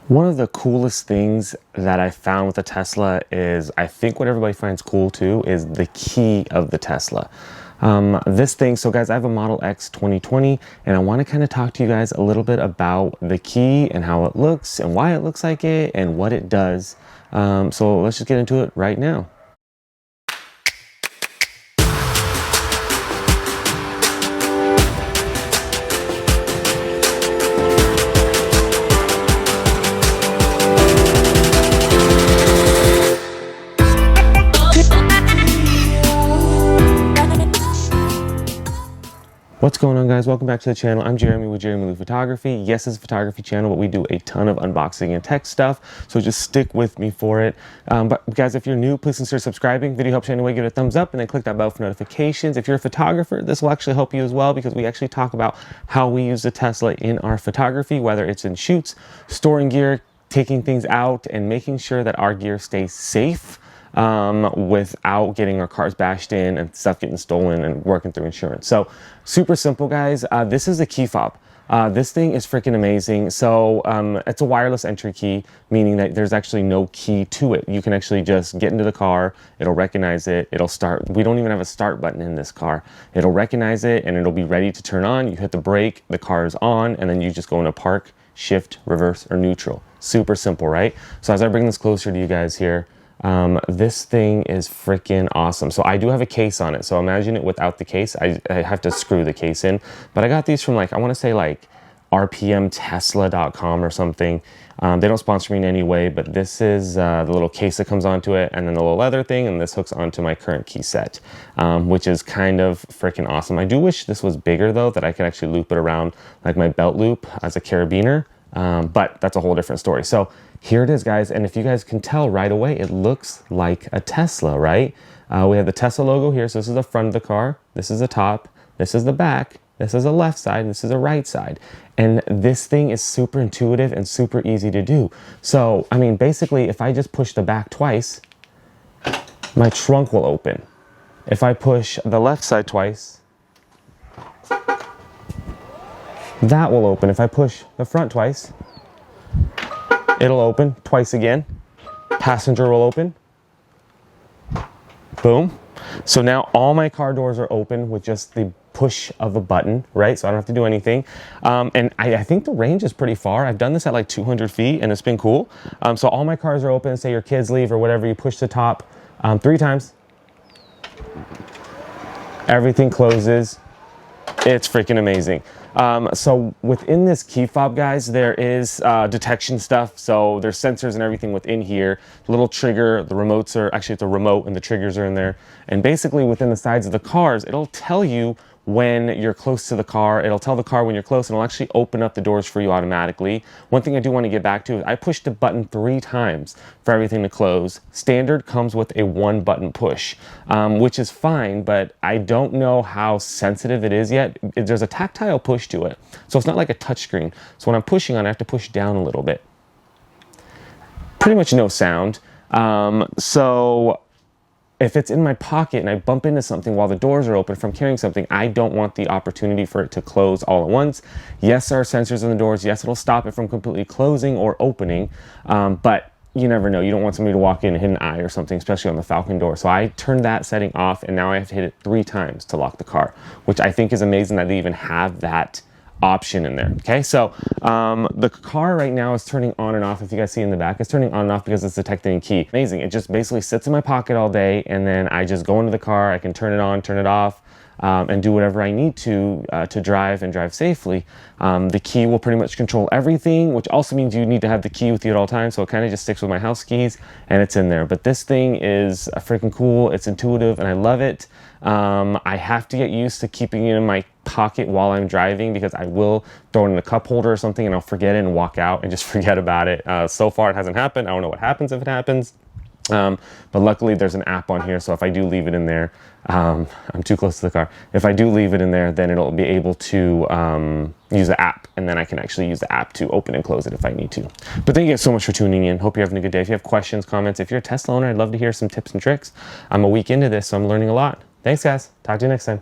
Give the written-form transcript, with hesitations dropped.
One of the coolest things that I found with the Tesla is, I think what everybody finds cool too, is the key of the Tesla. This thing, so guys, I have a Model X 2020 and I want to kind of talk to you guys a little bit about the key and how it looks and why it looks like it and what it does. So let's just get into it right now. What's going on, guys? Welcome back to the channel. I'm Jeramie with Jeramie Photography. Yes, it's a photography channel, but we do a ton of unboxing and tech stuff, so just stick with me for it. But guys, if you're new, please consider subscribing. Video helps you anyway, give it a thumbs up and then click that bell for notifications. If you're a photographer, this will actually help you as well, because we actually talk about how we use the Tesla in our photography, whether it's in shoots, storing gear, taking things out, and making sure that our gear stays safe without getting our cars bashed in and stuff getting stolen and working through insurance. So super simple, guys. This is the key fob. This thing is freaking amazing. So it's a wireless entry key, meaning that there's actually no key to it. You can actually just get into the car, it'll recognize it, it'll start. We don't even have a start button in this car. It'll recognize it and it'll be ready to turn on. You hit the brake, the car is on, and then you just go into park, shift, reverse, or neutral. Super simple, right? So as I bring this closer to you guys here, this thing is freaking awesome. So I do have a case on it, so imagine it without the case. I have to screw the case in, but I got these from, like, I want to say like rpmtesla.com or something. They don't sponsor me in any way, but this is the little case that comes onto it, and then the little leather thing, and this hooks onto my current key set, which is kind of freaking awesome. I do wish this was bigger though, that I could actually loop it around like my belt loop as a carabiner. But that's a whole different story. So here it is, guys. And if you guys can tell right away, it looks like a Tesla, right? We have the Tesla logo here. So this is the front of the car. This is the top. This is the back. This is the left side. And this is the right side. And this thing is super intuitive and super easy to do. So, I mean, basically, if I just push the back twice, my trunk will open. If I push the left side twice, that will open. If I push the front twice, it'll open twice again. Passenger will open. Boom. So now all my car doors are open with just the push of a button, right? So I don't have to do anything. And I think the range is pretty far. I've done this at like 200 feet and it's been cool. So all my cars are open. Say your kids leave or whatever, you push the top 3 times. Everything closes. It's freaking amazing. So within this key fob, guys, there is detection stuff. So there's sensors and everything within here. The little trigger, the remotes are, actually it's a remote and the triggers are in there. And basically within the sides of the cars, it'll tell you when you're close to the car. It'll tell the car when you're close, and it'll actually open up the doors for you automatically. One thing I do want to get back to is I pushed the button 3 times for everything to close. Standard comes with a 1-button push, which is fine, but I don't know how sensitive it is yet. There's a tactile push to it, so it's not like a touchscreen. So when I'm pushing on it, I have to push down a little bit. Pretty much no sound. So if it's in my pocket and I bump into something while the doors are open from carrying something, I don't want the opportunity for it to close all at once. Yes, there are sensors in the doors. Yes, it'll stop it from completely closing or opening, but you never know. You don't want somebody to walk in and hit an eye or something, especially on the Falcon door. So I turned that setting off, and now I have to hit it 3 times to lock the car, which I think is amazing that they even have that option in there. Okay, so the car right now is turning on and off. If you guys see in the back, it's turning on and off because it's detecting a key. Amazing. It just basically sits in my pocket all day, and then I just go into the car. I can turn it on, turn it off, and do whatever I need to drive and drive safely. The key will pretty much control everything, which also means you need to have the key with you at all times. So it kind of just sticks with my house keys and it's in there. But this thing is freaking cool. It's intuitive and I love it. I have to get used to keeping it in my pocket while I'm driving, because I will throw it in a cup holder or something and I'll forget it and walk out and just forget about it. So far it hasn't happened. I don't know what happens if it happens. But luckily there's an app on here, so if I do leave it in there, I'm too close to the car. If I do leave it in there, then it'll be able to use the app, and then I can actually use the app to open and close it if I need to. But thank you guys so much for tuning in. Hope you're having a good day. If you have questions, comments, if you're a Tesla owner, I'd love to hear some tips and tricks. I'm a week into this, so I'm learning a lot. Thanks, guys. Talk to you next time.